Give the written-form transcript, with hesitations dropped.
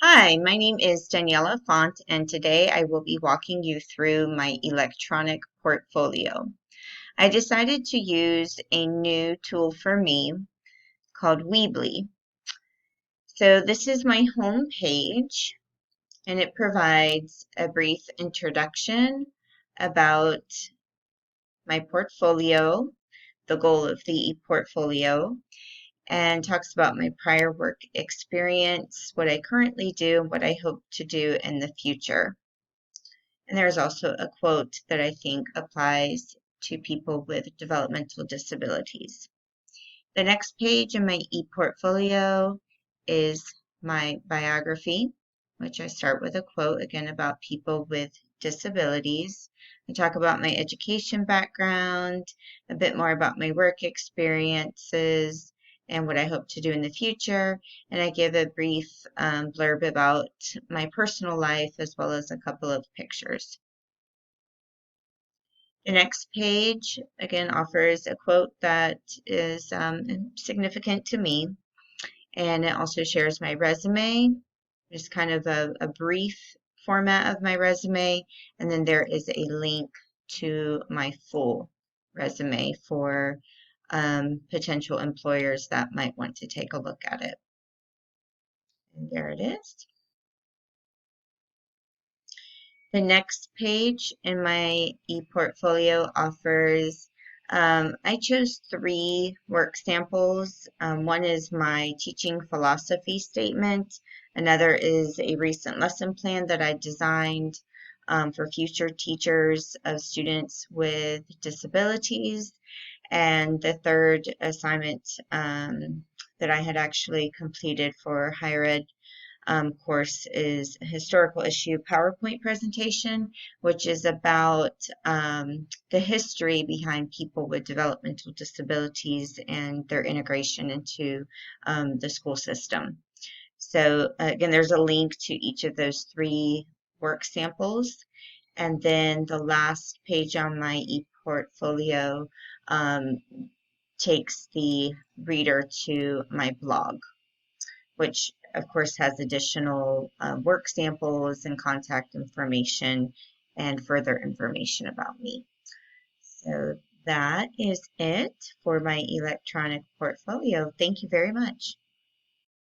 Hi, my name is Daniela Font, and today I will be walking you through my electronic portfolio. I decided to use a new tool for me called Weebly. So this is my home page, and it provides a brief introduction about my portfolio, the goal of the portfolio, and talks about my prior work experience, what I currently do, what I hope to do in the future. And there's also a quote that I think applies to people with developmental disabilities. The next page in my ePortfolio is my biography, which I start with a quote again about people with disabilities. I talk about my education background, a bit more about my work experiences, and what I hope to do in the future. And I give a brief blurb about my personal life as well as a couple of pictures. The next page, again, offers a quote that is significant to me, and it also shares my resume, just kind of a brief format of my resume, and then there is a link to my full resume for potential employers that might want to take a look at it. And there it is. The next page in my ePortfolio offers, I chose three work samples. One is my teaching philosophy statement. Another is a recent lesson plan that I designed for future teachers of students with disabilities. And the third assignment that I had actually completed for higher ed course is a historical issue PowerPoint presentation, which is about the history behind people with developmental disabilities and their integration into the school system. So again, there's a link to each of those three work samples. And then the last page on my ePortfolio um, takes the reader to my blog, which of course has additional work samples and contact information and further information about me. So that is it for my electronic portfolio. Thank you very much.